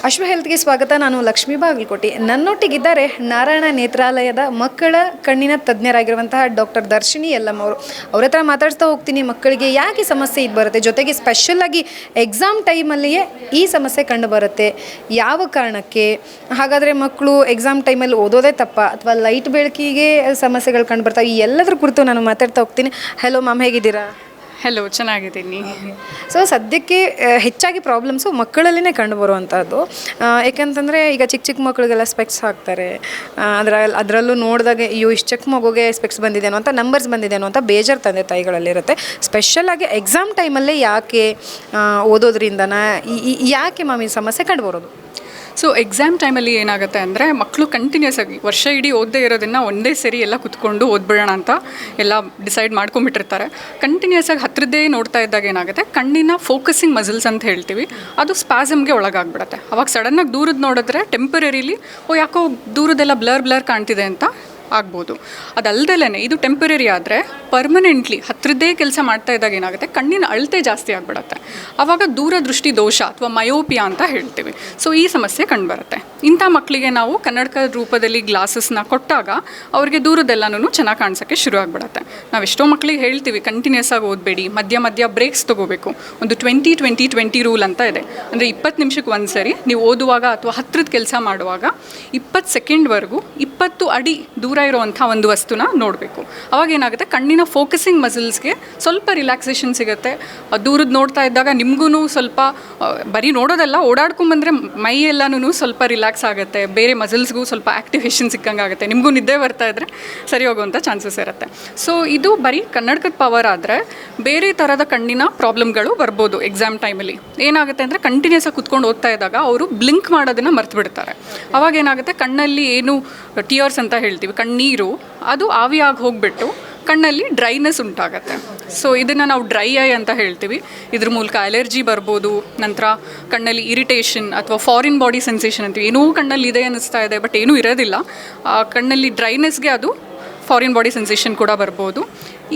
ಅಶ್ವ ಹೆಲ್ತ್ಗೆ ಸ್ವಾಗತ. ನಾನು ಲಕ್ಷ್ಮೀ ಬಾಗಲಕೋಟೆ. ನನ್ನೊಟ್ಟಿಗಿದ್ದಾರೆ ನಾರಾಯಣ ನೇತ್ರಾಲಯದ ಮಕ್ಕಳ ಕಣ್ಣಿನ ತಜ್ಞರಾಗಿರುವಂತಹ ಡಾಕ್ಟರ್ ದರ್ಶಿನಿ ಯಲ್ಲಮ್ಮ ಅವರು. ಅವ್ರ ಹತ್ರ ಮಾತಾಡ್ತಾ ಹೋಗ್ತೀನಿ. ಮಕ್ಕಳಿಗೆ ಯಾಕೆ ಸಮಸ್ಯೆ ಇದು ಬರುತ್ತೆ, ಜೊತೆಗೆ ಸ್ಪೆಷಲ್ಲಾಗಿ ಎಕ್ಸಾಮ್ ಟೈಮಲ್ಲಿಯೇ ಈ ಸಮಸ್ಯೆ ಕಂಡು ಬರುತ್ತೆ, ಯಾವ ಕಾರಣಕ್ಕೆ, ಹಾಗಾದರೆ ಮಕ್ಕಳು ಎಕ್ಸಾಮ್ ಟೈಮಲ್ಲಿ ಓದೋದೇ ತಪ್ಪ ಅಥವಾ ಲೈಟ್ ಬೆಳಕಿಗೆ ಸಮಸ್ಯೆಗಳು ಕಂಡು ಬರ್ತಾವೆ, ಈ ಎಲ್ಲದರ ಕುರಿತು ನಾನು ಮಾತಾಡ್ತಾ ಹೋಗ್ತೀನಿ. ಹಲೋ ಮ್ಯಾಮ್, ಹೇಗಿದ್ದೀರಾ? ಹಲೋ, ಚೆನ್ನಾಗಿದ್ದೀನಿ. ಸೊ ಸದ್ಯಕ್ಕೆ ಹೆಚ್ಚಾಗಿ ಪ್ರಾಬ್ಲಮ್ಸು ಮಕ್ಕಳಲ್ಲೇ ಕಂಡು ಬರುವಂಥದ್ದು. ಯಾಕಂತಂದರೆ ಈಗ ಚಿಕ್ಕ ಚಿಕ್ಕ ಮಕ್ಕಳಿಗೆಲ್ಲ ಸ್ಪೆಕ್ಸ್ ಹಾಕ್ತಾರೆ. ಅದರಲ್ಲೂ ನೋಡಿದಾಗ ಅಯ್ಯೋ ಇಷ್ಟು ಚಿಕ್ಕ ಮಗುಗೆ ಸ್ಪೆಕ್ಸ್ ಬಂದಿದೆನೋ ಅಂತ, ನಂಬರ್ಸ್ ಬಂದಿದೆನೋ ಅಂತ ಬೇಜಾರು ತಂದೆ ತಾಯಿಗಳಲ್ಲಿರುತ್ತೆ. ಸ್ಪೆಷಲಾಗಿ ಎಕ್ಸಾಮ್ ಟೈಮಲ್ಲೇ ಯಾಕೆ ಓದೋದ್ರಿಂದನ ಯಾಕೆ ಮ್ಯಾಮ್ ಈ ಸಮಸ್ಯೆ ಕಂಡು ಬರೋದು? ಸೊ ಎಕ್ಸಾಮ್ ಟೈಮಲ್ಲಿ ಏನಾಗುತ್ತೆ ಅಂದರೆ ಮಕ್ಕಳು ಕಂಟಿನ್ಯೂಸ್ ಆಗಿ ವರ್ಷ ಇಡೀ ಓದದೇ ಇರೋದನ್ನು ಒಂದೇ ಸರಿ ಎಲ್ಲ ಕುತ್ಕೊಂಡು ಓದ್ಬಿಡೋಣ ಅಂತ ಎಲ್ಲ ಡಿಸೈಡ್ ಮಾಡ್ಕೊಂಬಿಟ್ಟಿರ್ತಾರೆ. ಕಂಟಿನ್ಯೂಸ್ ಆಗಿ ಹತ್ರದ್ದೇ ನೋಡ್ತಾ ಇದ್ದಾಗ ಏನಾಗುತ್ತೆ, ಕಣ್ಣಿನ ಫೋಕಸಿಂಗ್ ಮಸಲ್ಸ್ ಅಂತ ಹೇಳ್ತೀವಿ, ಅದು ಸ್ಪಾಸಮ್ಗೆ ಒಳಗಾಗ್ಬಿಡುತ್ತೆ. ಅವಾಗ ಸಡನ್ನಾಗಿ ದೂರದ್ದು ನೋಡಿದ್ರೆ ಟೆಂಪರರಿಲಿ ಯಾಕೋ ದೂರದೆಲ್ಲ ಬ್ಲರ್ ಕಾಣ್ತಿದೆ ಅಂತ ಆಗ್ಬೋದು. ಅದಲ್ದಲೇ ಇದು ಟೆಂಪರರಿ ಆದರೆ ಪರ್ಮನೆಂಟ್ಲಿ ಹತ್ರದ್ದೇ ಕೆಲಸ ಮಾಡ್ತಾ ಇದ್ದಾಗ ಏನಾಗುತ್ತೆ, ಕಣ್ಣಿನ ಅಳತೆ ಜಾಸ್ತಿ ಆಗಿಬಿಡುತ್ತೆ. ಆವಾಗ ದೂರದೃಷ್ಟಿ ದೋಷ ಅಥವಾ ಮಯೋಪಿಯಾ ಅಂತ ಹೇಳ್ತೀವಿ. ಸೊ ಈ ಸಮಸ್ಯೆ ಕಂಡುಬರುತ್ತೆ. ಇಂಥ ಮಕ್ಕಳಿಗೆ ನಾವು ಕನ್ನಡಕ ರೂಪದಲ್ಲಿ ಗ್ಲಾಸಸ್ನ ಕೊಟ್ಟಾಗ ಅವ್ರಿಗೆ ದೂರದೆಲ್ಲನೂ ಚೆನ್ನಾಗಿ ಕಾಣಿಸೋಕ್ಕೆ ಶುರು ಆಗಿಬಿಡುತ್ತೆ. ನಾವು ಎಷ್ಟೋ ಮಕ್ಕಳಿಗೆ ಹೇಳ್ತೀವಿ ಕಂಟಿನ್ಯೂಸ್ ಆಗಿ ಓದಬೇಡಿ, ಮಧ್ಯ ಬ್ರೇಕ್ಸ್ ತೊಗೋಬೇಕು. ಒಂದು 20-20-20 ರೂಲ್ ಅಂತ ಇದೆ. ಅಂದರೆ 20 ನಿಮಿಷಕ್ಕೆ ಒಂದು ಸರಿ ನೀವು ಓದುವಾಗ ಅಥವಾ ಹತ್ರದ ಕೆಲಸ ಮಾಡುವಾಗ 20 ಸೆಕೆಂಡ್ವರೆಗೂ 20 ಅಡಿ ದೂರ ಇರುವಂಥ ಒಂದು ವಸ್ತುನ ನೋಡಬೇಕು. ಅವಾಗ ಏನಾಗುತ್ತೆ, ಕಣ್ಣಿನ ಫೋಕಸಿಂಗ್ ಮಸಲ್ಸ್ಗೆ ಸ್ವಲ್ಪ ರಿಲ್ಯಾಕ್ಸೇಷನ್ ಸಿಗುತ್ತೆ. ದೂರದ್ದು ನೋಡ್ತಾ ಇದ್ದಾಗ ನಿಮಗೂ ಸ್ವಲ್ಪ ಬರೀ ನೋಡೋದಲ್ಲ, ಓಡಾಡ್ಕೊಂಬಂದರೆ ಮೈ ಎಲ್ಲನೂ ಸ್ವಲ್ಪ ರಿಲ್ಯಾಕ್ಸ್ ಆಗುತ್ತೆ, ಬೇರೆ ಮಸಲ್ಸ್ಗೂ ಸ್ವಲ್ಪ ಆ್ಯಕ್ಟಿವೇಶನ್ ಸಿಕ್ಕಂಗೆ ಆಗುತ್ತೆ. ನಿಮಗೂ ನಿದ್ದೆ ಬರ್ತಾ ಇದ್ದರೆ ಸರಿ ಹೋಗುವಂಥ ಚಾನ್ಸಸ್ ಇರುತ್ತೆ. ಸೊ ಇದು ಬರೀ ಕನ್ನಡಕದ ಪವರ್ ಆದರೆ ಬೇರೆ ಥರದ ಕಣ್ಣಿನ ಪ್ರಾಬ್ಲಮ್ಗಳು ಬರ್ಬೋದು. ಎಕ್ಸಾಮ್ ಟೈಮಲ್ಲಿ ಏನಾಗುತ್ತೆ ಅಂದರೆ ಕಂಟಿನ್ಯೂಸ್ ಆಗಿ ಕುತ್ಕೊಂಡು ಓದ್ತಾ ಇದ್ದಾಗ ಅವರು ಬ್ಲಿಂಕ್ ಮಾಡೋದನ್ನು ಮರ್ತು ಬಿಡ್ತಾರೆ. ಅವಾಗ ಏನಾಗುತ್ತೆ, ಕಣ್ಣಲ್ಲಿ ಏನು ಟಿಯರ್ಸ್ ಅಂತ ಹೇಳ್ತೀವಿ, ಕಣ್ಣೀರು, ಅದು ಆವಿಯಾಗಿ ಹೋಗಿಬಿಟ್ಟು ಕಣ್ಣಲ್ಲಿ ಡ್ರೈನೆಸ್ ಉಂಟಾಗತ್ತೆ. ಸೊ ಇದನ್ನು ನಾವು ಡ್ರೈ ಐ ಅಂತ ಹೇಳ್ತೀವಿ. ಇದ್ರ ಮೂಲಕ ಅಲರ್ಜಿ ಬರ್ಬೋದು. ನಂತರ ಕಣ್ಣಲ್ಲಿ ಇರಿಟೇಷನ್ ಅಥವಾ ಫಾರಿನ್ ಬಾಡಿ ಸೆನ್ಸೇಷನ್ ಅಂತೀವಿ. ಏನೂ ಕಣ್ಣಲ್ಲಿ ಇದೆ ಅನ್ನಿಸ್ತಾ ಇದೆ ಬಟ್ ಏನೂ ಇರೋದಿಲ್ಲ. ಕಣ್ಣಲ್ಲಿ ಡ್ರೈನೆಸ್ಗೆ ಅದು ಫಾರಿನ್ ಬಾಡಿ ಸೆನ್ಸೇಷನ್ ಕೂಡ ಬರ್ಬೋದು.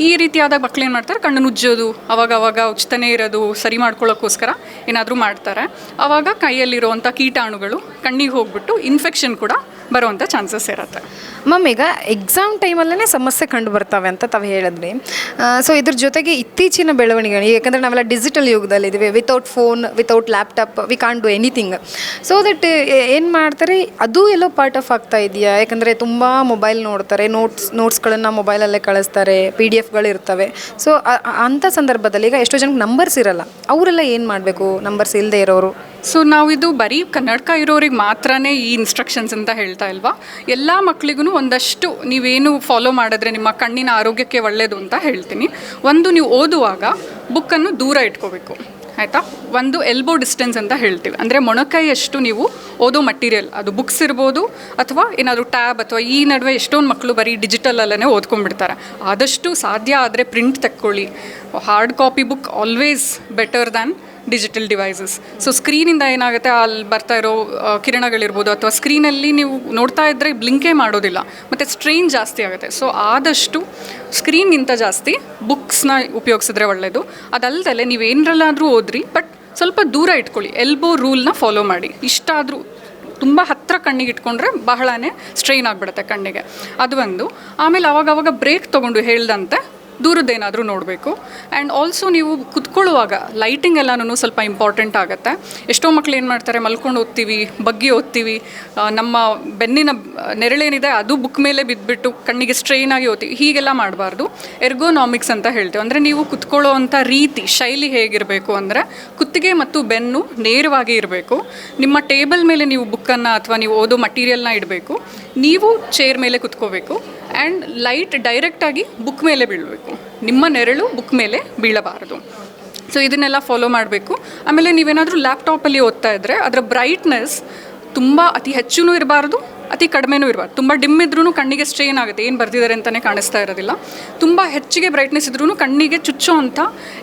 ಈ ರೀತಿಯಾದ ಮಕ್ಳು ಏನು ಮಾಡ್ತಾರೆ, ಕಣ್ಣನ್ನು ಉಜ್ಜೋದು, ಅವಾಗ ಉಜ್ತಾನೆ ಇರೋದು ಸರಿ ಮಾಡ್ಕೊಳ್ಳೋಕ್ಕೋಸ್ಕರ ಏನಾದರೂ ಮಾಡ್ತಾರೆ. ಆವಾಗ ಕೈಯಲ್ಲಿರುವಂಥ ಕೀಟಾಣುಗಳು ಕಣ್ಣಿಗೆ ಹೋಗ್ಬಿಟ್ಟು ಇನ್ಫೆಕ್ಷನ್ ಕೂಡ ಬರುವಂಥ ಚಾನ್ಸಸ್ ಇರುತ್ತೆ. ಮ್ಯಾಮ್, ಈಗ ಎಕ್ಸಾಮ್ ಟೈಮಲ್ಲೇ ಸಮಸ್ಯೆ ಕಂಡು ಬರ್ತವೆ ಅಂತ ತಾವು ಹೇಳಿದ್ರಿ. ಸೊ ಇದ್ರ ಜೊತೆಗೆ ಇತ್ತೀಚಿನ ಬೆಳವಣಿಗೆ, ಯಾಕಂದರೆ ನಾವೆಲ್ಲ ಡಿಜಿಟಲ್ ಯುಗದಲ್ಲಿದ್ದೀವಿ. Without phone, without laptop we can't do anything. So that ಏನು ಮಾಡ್ತಾರೆ, ಅದು ಎಲ್ಲೋ ಪಾರ್ಟ್ ಆಫ್ ಆಗ್ತಾ ಇದೆಯಾ? ಯಾಕಂದರೆ ತುಂಬ ಮೊಬೈಲ್ ನೋಡ್ತಾರೆ, ನೋಟ್ಸ್ಗಳನ್ನು ಮೊಬೈಲಲ್ಲೇ ಕಳಿಸ್ತಾರೆ, PDF ಇರ್ತವೆ. ಸೊ ಅಂಥ ಸಂದರ್ಭದಲ್ಲಿ ಈಗ ಎಷ್ಟೋ ಜನಕ್ಕೆ ನಂಬರ್ಸ್ ಇರಲ್ಲ, ಅವರೆಲ್ಲ ಏನು ಮಾಡಬೇಕು, ನಂಬರ್ಸ್ ಇಲ್ಲದೆ ಇರೋರು? ಸೊ ನಾವು ಇದು ಬರೀ ಕನ್ನಡಕ ಇರೋರಿಗೆ ಮಾತ್ರನೇ ಈ ಇನ್ಸ್ಟ್ರಕ್ಷನ್ಸ್ ಅಂತ ಹೇಳ್ತಾ ಇಲ್ವಾ, ಎಲ್ಲ ಮಕ್ಕಳಿಗೂ ಒಂದಷ್ಟು ನೀವೇನು ಫಾಲೋ ಮಾಡಿದ್ರೆ ನಿಮ್ಮ ಕಣ್ಣಿನ ಆರೋಗ್ಯಕ್ಕೆ ಒಳ್ಳೆಯದು ಅಂತ ಹೇಳ್ತೀನಿ. ಒಂದು, ನೀವು ಓದುವಾಗ ಬುಕ್ಕನ್ನು ದೂರ ಇಟ್ಕೋಬೇಕು, ಆಯಿತಾ? ಒಂದು ಎಲ್ಬೋ ಡಿಸ್ಟೆನ್ಸ್ ಅಂತ ಹೇಳ್ತೀವಿ. ಅಂದರೆ ಮೊಣಕೈಯಷ್ಟು ನೀವು ಓದೋ ಮಟೀರಿಯಲ್, ಅದು ಬುಕ್ಸ್ ಇರ್ಬೋದು ಅಥವಾ ಏನಾದರೂ ಟ್ಯಾಬ್ ಅಥವಾ ಈ ನಡುವೆ ಎಷ್ಟೊಂದು ಮಕ್ಕಳು ಬರೀ ಡಿಜಿಟಲಲ್ಲೇ ಓದ್ಕೊಂಡ್ಬಿಡ್ತಾರೆ. ಆದಷ್ಟು ಸಾಧ್ಯ ಆದರೆ ಪ್ರಿಂಟ್ ತೆಕ್ಕೊಳ್ಳಿ. Hard copy book always better than digital devices. So ಸ್ಕ್ರೀನಿಂದ ಏನಾಗುತ್ತೆ, ಅಲ್ಲಿ ಬರ್ತಾ ಇರೋ ಕಿರಣಗಳಿರ್ಬೋದು ಅಥವಾ ಸ್ಕ್ರೀನಲ್ಲಿ ನೀವು ನೋಡ್ತಾ ಇದ್ದರೆ ಬ್ಲಿಂಕೇ ಮಾಡೋದಿಲ್ಲ ಮತ್ತು ಸ್ಟ್ರೈನ್ ಜಾಸ್ತಿ ಆಗುತ್ತೆ. ಸೊ ಆದಷ್ಟು ಸ್ಕ್ರೀನ್ಗಿಂತ ಜಾಸ್ತಿ ಬುಕ್ಸ್ನ ಉಪಯೋಗಿಸಿದ್ರೆ ಒಳ್ಳೆಯದು. ಅದಲ್ಲದೆ ನೀವೇನರಲ್ಲಾದರೂ ಓದ್ರಿ, ಬಟ್ ಸ್ವಲ್ಪ ದೂರ ಇಟ್ಕೊಳ್ಳಿ. ಎಲ್ಬೋ ರೂಲ್ನ ಫಾಲೋ ಮಾಡಿ. ಇಷ್ಟಾದರೂ ತುಂಬ ಹತ್ತಿರ ಕಣ್ಣಿಗೆ ಇಟ್ಕೊಂಡ್ರೆ ಬಹಳನೇ ಸ್ಟ್ರೈನ್ ಆಗಿಬಿಡುತ್ತೆ ಕಣ್ಣಿಗೆ. ಅದು ಒಂದು. ಆಮೇಲೆ ಅವಾಗವಾಗ ಬ್ರೇಕ್ ತೊಗೊಂಡು ಹೇಳ್ದಂತೆ ದೂರದ್ದೇನಾದರೂ ನೋಡಬೇಕು. ಆ್ಯಂಡ್ ಆಲ್ಸೋ ನೀವು ಕುತ್ಕೊಳ್ಳುವಾಗ ಲೈಟಿಂಗ್ ಎಲ್ಲನೂ ಸ್ವಲ್ಪ ಇಂಪಾರ್ಟೆಂಟ್ ಆಗುತ್ತೆ. ಎಷ್ಟೋ ಮಕ್ಳು ಏನು ಮಾಡ್ತಾರೆ, ಮಲ್ಕೊಂಡು ಓದ್ತೀವಿ, ಬಗ್ಗಿ ಓದ್ತೀವಿ, ನಮ್ಮ ಬೆನ್ನಿನ ನೆರಳೇನಿದೆ ಅದು ಬುಕ್ ಮೇಲೆ ಬಿದ್ದುಬಿಟ್ಟು ಕಣ್ಣಿಗೆ ಸ್ಟ್ರೈನ್ ಆಗಿ ಓದ್ತೀವಿ. ಹೀಗೆಲ್ಲ ಮಾಡಬಾರ್ದು. ಎರ್ಗೋನಾಮಿಕ್ಸ್ ಅಂತ ಹೇಳ್ತೀವಿ. ಅಂದರೆ ನೀವು ಕುತ್ಕೊಳ್ಳೋ ಅಂಥ ರೀತಿ, ಶೈಲಿ ಹೇಗಿರಬೇಕು ಅಂದರೆ ಕುತ್ತಿಗೆ ಮತ್ತು ಬೆನ್ನು ನೇರವಾಗಿ ಇರಬೇಕು. ನಿಮ್ಮ ಟೇಬಲ್ ಮೇಲೆ ನೀವು ಬುಕ್ಕನ್ನು ಅಥವಾ ನೀವು ಓದೋ ಮಟೀರಿಯಲ್ನ ಇಡಬೇಕು. ನೀವು ಚೇರ್ ಮೇಲೆ ಕುತ್ಕೋಬೇಕು. ಆ್ಯಂಡ್ ಲೈಟ್ ಡೈರೆಕ್ಟಾಗಿ ಬುಕ್ ಮೇಲೆ ಬೀಳಬೇಕು. ನಿಮ್ಮ ನೆರಳು ಬುಕ್ ಮೇಲೆ ಬೀಳಬಾರದು. ಸೊ ಇದನ್ನೆಲ್ಲ ಫಾಲೋ ಮಾಡಬೇಕು. ಆಮೇಲೆ ನೀವೇನಾದರೂ ಲ್ಯಾಪ್ಟಾಪಲ್ಲಿ ಓದ್ತಾ ಇದ್ದರೆ ಅದರ ಬ್ರೈಟ್ನೆಸ್ ತುಂಬ ಅತಿ ಹೆಚ್ಚೂ ಇರಬಾರ್ದು, ಅತಿ ಕಡಿಮೆನೂ ಇರಬಾರ್ದು. ತುಂಬ ಡಿಮ್ ಇದ್ರೂ ಕಣ್ಣಿಗೆ ಸ್ಟ್ರೈನ್ ಆಗುತ್ತೆ, ಏನು ಬರ್ತಿದ್ದಾರೆ ಅಂತಲೇ ಕಾಣಿಸ್ತಾ ಇರೋದಿಲ್ಲ. ತುಂಬ ಹೆಚ್ಚಿಗೆ ಬ್ರೈಟ್ನೆಸ್ ಇದ್ರೂ ಕಣ್ಣಿಗೆ ಚುಚ್ಚೋ ಅಂಥ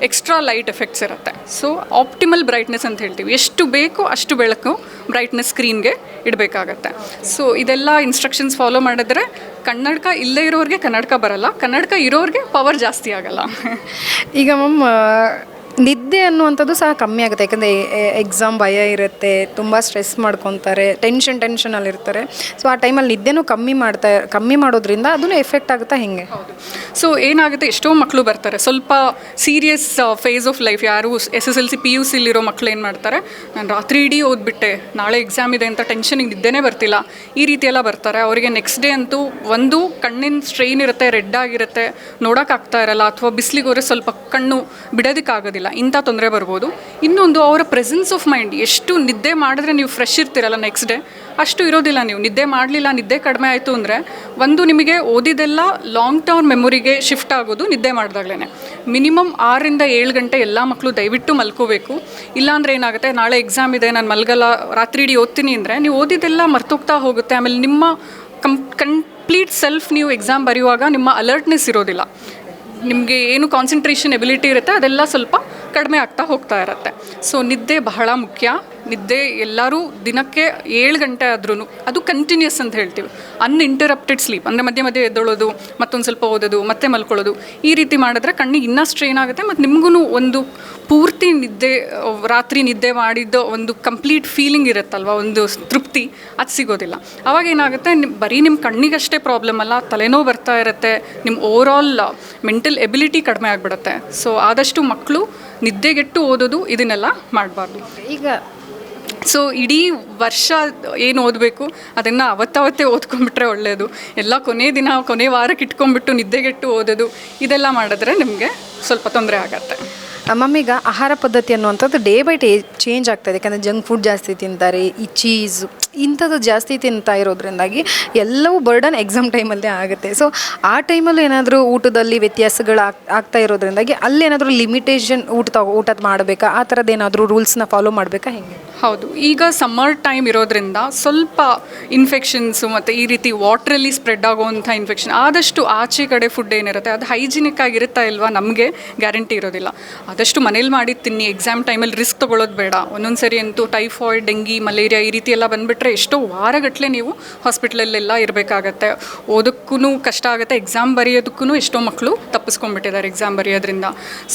ಎಕ್ಸ್ಟ್ರಾ ಲೈಟ್ ಎಫೆಕ್ಟ್ಸ್ ಇರುತ್ತೆ. ಸೊ ಆಪ್ಟಿಮಲ್ ಬ್ರೈಟ್ನೆಸ್ ಅಂತ ಹೇಳ್ತೀವಿ. ಎಷ್ಟು ಬೇಕೋ ಅಷ್ಟು ಬೆಳಕು ಬ್ರೈಟ್ನೆಸ್ ಸ್ಕ್ರೀನ್ಗೆ ಇಡಬೇಕಾಗತ್ತೆ. ಸೊ ಇದೆಲ್ಲ ಇನ್ಸ್ಟ್ರಕ್ಷನ್ಸ್ ಫಾಲೋ ಮಾಡಿದ್ರೆ ಕನ್ನಡಕ ಇಲ್ಲದೇ ಇರೋರಿಗೆ ಕನ್ನಡಕ ಬರಲ್ಲ, ಕನ್ನಡಕ ಇರೋರಿಗೆ ಪವರ್ ಜಾಸ್ತಿ ಆಗಲ್ಲ. ಈಗ ಮ್ಯಾಮ್, ನಿದ್ದೆ ಅನ್ನುವಂಥದ್ದು ಸಹ ಕಮ್ಮಿ ಆಗುತ್ತೆ. ಯಾಕಂದರೆ ಎಕ್ಸಾಮ್ ಭಯ ಇರುತ್ತೆ, ತುಂಬ ಸ್ಟ್ರೆಸ್ ಮಾಡ್ಕೊತಾರೆ, ಟೆನ್ಷನಲ್ಲಿರ್ತಾರೆ. ಸೊ ಆ ಟೈಮಲ್ಲಿ ನಿದ್ದೆನೂ ಕಮ್ಮಿ ಮಾಡೋದ್ರಿಂದ ಅದನ್ನು ಎಫೆಕ್ಟ್ ಆಗುತ್ತಾ ಹೆಂಗೆ? ಸೊ ಏನಾಗುತ್ತೆ, ಎಷ್ಟೋ ಮಕ್ಕಳು ಬರ್ತಾರೆ ಸ್ವಲ್ಪ ಸೀರಿಯಸ್ ಫೇಸ್ ಆಫ್ ಲೈಫ್. ಯಾರು SSLC PUC ಇರೋ ಮಕ್ಕಳು ಏನು ಮಾಡ್ತಾರೆ, ನಾನು ರಾತ್ರಿ ಇಡೀ ಓದ್ಬಿಟ್ಟೆ, ನಾಳೆ ಎಕ್ಸಾಮ್ ಇದೆ ಅಂತ ಟೆನ್ಷನಿಗೆ ನಿದ್ದೆನೇ ಬರ್ತಿಲ್ಲ, ಈ ರೀತಿ ಎಲ್ಲ ಬರ್ತಾರೆ. ಅವರಿಗೆ ನೆಕ್ಸ್ಟ್ ಡೇ ಅಂತೂ ಒಂದು ಕಣ್ಣಿನ ಸ್ಟ್ರೈನ್ ಇರುತ್ತೆ, ರೆಡ್ ಆಗಿರುತ್ತೆ, ನೋಡೋಕ್ಕಾಗ್ತಾ ಇರಲ್ಲ, ಅಥವಾ ಬಿಸಿಲಿಗೆ ಹೋದ್ರೆ ಸ್ವಲ್ಪ ಕಣ್ಣು ಬಿಡೋದಕ್ಕಾಗೋದಿಲ್ಲ, ಇಂಥ ತೊಂದರೆ ಬರ್ಬೋದು. ಇನ್ನೊಂದು ಅವರ ಪ್ರೆಸೆನ್ಸ್ ಆಫ್ ಮೈಂಡ್. ಎಷ್ಟು ನಿದ್ದೆ ಮಾಡಿದ್ರೆ ನೀವು ಫ್ರೆಶ್ ಇರ್ತೀರಲ್ಲ ನೆಕ್ಸ್ಟ್ ಡೇ, ಅಷ್ಟು ಇರೋದಿಲ್ಲ. ನೀವು ನಿದ್ದೆ ಮಾಡಲಿಲ್ಲ, ನಿದ್ದೆ ಕಡಿಮೆ ಆಯಿತು ಅಂದರೆ ಒಂದು ನಿಮಗೆ ಓದಿದೆಲ್ಲ ಲಾಂಗ್ ಟರ್ಮ್ ಮೆಮೊರಿಗೆ ಶಿಫ್ಟ್ ಆಗೋದು ನಿದ್ದೆ ಮಾಡಿದಾಗಲೇ. ಮಿನಿಮಮ್ 6-7 ಗಂಟೆ ಎಲ್ಲ ಮಕ್ಕಳು ದಯವಿಟ್ಟು ಮಲ್ಕೋಬೇಕು. ಇಲ್ಲಾಂದರೆ ಏನಾಗುತ್ತೆ, ನಾಳೆ ಎಕ್ಸಾಮ್ ಇದೆ, ನಾನು ಮಲ್ಗಲ್ಲ, ರಾತ್ರಿ ಇಡೀ ಓದ್ತೀನಿ ಅಂದರೆ ನೀವು ಓದಿದೆಲ್ಲ ಮರ್ತೋಗ್ತಾ ಹೋಗುತ್ತೆ. ಆಮೇಲೆ ನಿಮ್ಮ ಕಂಪ್ಲೀಟ್ ಸೆಲ್ಫ್ ನೀವು ಎಕ್ಸಾಮ್ ಬರೆಯುವಾಗ ನಿಮ್ಮ ಅಲರ್ಟ್ನೆಸ್ ಇರೋದಿಲ್ಲ, ನಿಮಗೆ ಏನು ಕಾನ್ಸಂಟ್ರೇಷನ್ ಎಬಿಲಿಟಿ ಇರುತ್ತೆ ಅದೆಲ್ಲ ಸ್ವಲ್ಪ ಕಡಿಮೆ ಆಗ್ತಾ ಹೋಗ್ತಾ ಇರುತ್ತೆ. ಸೊ ನಿದ್ದೆ ಬಹಳ ಮುಖ್ಯ. ನಿದ್ದೆ ಎಲ್ಲರೂ ದಿನಕ್ಕೆ 7 ಗಂಟೆ ಆದ್ರೂ, ಅದು ಕಂಟಿನ್ಯೂಸ್ ಅಂತ ಹೇಳ್ತೀವಿ, ಅನ್ಇಂಟರಪ್ಟೆಡ್ ಸ್ಲೀಪ್ ಅಂದರೆ ಮಧ್ಯೆ ಮಧ್ಯೆ ಎದ್ದೊಳೋದು, ಮತ್ತೊಂದು ಸ್ವಲ್ಪ ಓದೋದು, ಮತ್ತೆ ಮಲ್ಕೊಳ್ಳೋದು, ಈ ರೀತಿ ಮಾಡಿದ್ರೆ ಕಣ್ಣಿಗೆ ಇನ್ನೂ ಸ್ಟ್ರೈನ್ ಆಗುತ್ತೆ. ಮತ್ತು ನಿಮಗೂ ಒಂದು ಪೂರ್ತಿ ನಿದ್ದೆ, ರಾತ್ರಿ ನಿದ್ದೆ ಮಾಡಿದ್ದು ಒಂದು ಕಂಪ್ಲೀಟ್ ಫೀಲಿಂಗ್ ಇರುತ್ತಲ್ವ, ಒಂದು ತೃಪ್ತಿ, ಅದು ಸಿಗೋದಿಲ್ಲ. ಅವಾಗ ಏನಾಗುತ್ತೆ, ಬರೀ ನಿಮ್ಮ ಕಣ್ಣಿಗಷ್ಟೇ ಪ್ರಾಬ್ಲಮ್ ಅಲ್ಲ, ತಲೆನೋವು ಬರ್ತಾ ಇರುತ್ತೆ, ನಿಮ್ಮ ಓವರಾಲ್ ಮೆಂಟಲ್ ಎಬಿಲಿಟಿ ಕಡಿಮೆ ಆಗಿಬಿಡುತ್ತೆ. ಸೊ ಆದಷ್ಟು ಮಕ್ಕಳು ನಿದ್ದೆಗೆಟ್ಟು ಓದೋದು ಇದನ್ನೆಲ್ಲ ಮಾಡಬಾರ್ದು. ಈಗ ಸೊ ಇಡೀ ವರ್ಷ ಏನು ಓದಬೇಕು ಅದನ್ನು ಅವತ್ತವತ್ತೇ ಓದ್ಕೊಂಡ್ಬಿಟ್ರೆ ಒಳ್ಳೆಯದು. ಎಲ್ಲ ಕೊನೆ ವಾರಕ್ಕೆ ಇಟ್ಕೊಂಡ್ಬಿಟ್ಟು ನಿದ್ದೆಗೆಟ್ಟು ಓದೋದು ಇದೆಲ್ಲ ಮಾಡಿದ್ರೆ ನಿಮಗೆ ಸ್ವಲ್ಪ ತೊಂದರೆ ಆಗತ್ತೆ. ಮಮ್ಮೀಗ ಆಹಾರ ಪದ್ಧತಿ ಅನ್ನುವಂಥದ್ದು ಡೇ ಬೈ ಡೇ ಚೇಂಜ್ ಆಗ್ತಾಯಿದೆ. ಯಾಕಂದರೆ ಜಂಕ್ ಫುಡ್ ಜಾಸ್ತಿ ತಿಂತಾರೆ, ಈ ಚೀಸು ಇಂಥದ್ದು ಜಾಸ್ತಿ ತಿಂತಾ ಇರೋದ್ರಿಂದಾಗಿ ಎಲ್ಲವೂ ಬರ್ಡನ್ ಎಕ್ಸಾಮ್ ಟೈಮಲ್ಲೇ ಆಗುತ್ತೆ. ಸೊ ಆ ಟೈಮಲ್ಲೂ ಏನಾದರೂ ಊಟದಲ್ಲಿ ವ್ಯತ್ಯಾಸಗಳು ಆಗ್ತಾ ಇರೋದ್ರಿಂದಾಗಿ ಅಲ್ಲೇನಾದರೂ ಲಿಮಿಟೇಷನ್ ಊಟದ ಮಾಡಬೇಕಾ, ಆ ಥರದ್ದು ಏನಾದರೂ ರೂಲ್ಸ್ನ ಫಾಲೋ ಮಾಡಬೇಕಾ, ಹೆಂಗೆ? ಹೌದು, ಈಗ ಸಮ್ಮರ್ ಟೈಮ್ ಇರೋದ್ರಿಂದ ಸ್ವಲ್ಪ ಇನ್ಫೆಕ್ಷನ್ಸು ಮತ್ತು ಈ ರೀತಿ ವಾಟ್ರಲ್ಲಿ ಸ್ಪ್ರೆಡ್ ಆಗೋವಂಥ ಇನ್ಫೆಕ್ಷನ್, ಆದಷ್ಟು ಆಚೆ ಕಡೆ ಫುಡ್ ಏನಿರುತ್ತೆ ಅದು ಹೈಜಿನಿಕ್ ಆಗಿರುತ್ತಾ ಇಲ್ವಾ ನಮಗೆ ಗ್ಯಾರಂಟಿ ಇರೋದಿಲ್ಲ. ಆದಷ್ಟು ಮನೇಲಿ ಮಾಡಿ ತಿನ್ನಿ. ಎಕ್ಸಾಮ್ ಟೈಮಲ್ಲಿ ರಿಸ್ಕ್ ತೊಗೊಳ್ಳೋದು ಬೇಡ. ಒಂದೊಂದು ಸರಿ ಅಂತೂ ಟೈಫಾಯ್ಡ್, ಡೆಂಗಿ, ಮಲೇರಿಯಾ ಈ ರೀತಿ ಎಲ್ಲ ಬಂದುಬಿಟ್ರೆ ಎಷ್ಟೋ ವಾರಗಟ್ಟಲೆ ನೀವು ಹಾಸ್ಪಿಟ್ಲಲ್ಲೆಲ್ಲ ಇರಬೇಕಾಗತ್ತೆ. ಓದೋಕ್ಕೂ ಕಷ್ಟ ಆಗುತ್ತೆ, ಎಕ್ಸಾಮ್ ಬರೆಯೋದಕ್ಕೂ ಎಷ್ಟೋ ಮಕ್ಕಳು ತಪ್ಪಿಸ್ಕೊಂಡ್ಬಿಟ್ಟಿದ್ದಾರೆ ಎಕ್ಸಾಮ್ ಬರೆಯೋದ್ರಿಂದ.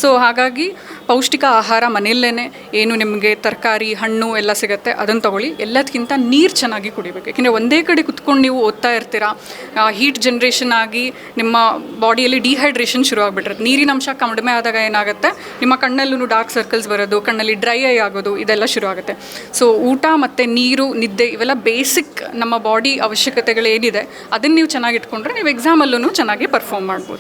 ಸೊ ಹಾಗಾಗಿ ಪೌಷ್ಟಿಕ ಆಹಾರ ಮನೆಯಲ್ಲೇ ಏನು ನಿಮಗೆ ತರಕಾರಿ, ಹಣ್ಣು ಎಲ್ಲ ಸಿಗುತ್ತೆ, ಅದನ್ನು ತೊಗೊಳ್ಳಿ. ಎಲ್ಲದಕ್ಕಿಂತ ನೀರು ಚೆನ್ನಾಗಿ ಕುಡಿಬೇಕು. ಯಾಕೆಂದರೆ ಒಂದೇ ಕಡೆ ಕುತ್ಕೊಂಡು ನೀವು ಓದ್ತಾ ಇರ್ತೀರಾ, ಹೀಟ್ ಜನ್ರೇಷನ್ ಆಗಿ ನಿಮ್ಮ ಬಾಡಿಯಲ್ಲಿ ಡಿಹೈಡ್ರೇಷನ್ ಶುರು ಆಗಿಬಿಟ್ಟಿರುತ್ತೆ. ನೀರಿನ ಅಂಶ ಕಡಿಮೆ ಆದಾಗ ಏನಾಗುತ್ತೆ, ನಿಮ್ಮ ಕಣ್ಣಲ್ಲೂ ಡಾರ್ಕ್ ಸರ್ಕಲ್ಸ್ ಬರೋದು, ಕಣ್ಣಲ್ಲಿ ಡ್ರೈ ಐ ಆಗೋದು, ಇದೆಲ್ಲ ಶುರು ಆಗುತ್ತೆ. ಸೊ ಊಟ ಮತ್ತು ನೀರು, ನಿದ್ದೆ ಇವೆಲ್ಲ ಬೇಸಿಕ್ ನಮ್ಮ ಬಾಡಿ ಅವಶ್ಯಕತೆಗಳೇನಿದೆ ಅದನ್ನು ನೀವು ಚೆನ್ನಾಗಿ ಇಟ್ಕೊಂಡ್ರೆ ನೀವು ಎಕ್ಸಾಮಲ್ಲೂ ಚೆನ್ನಾಗಿ ಪರ್ಫಾರ್ಮ್ ಮಾಡ್ಬೋದು.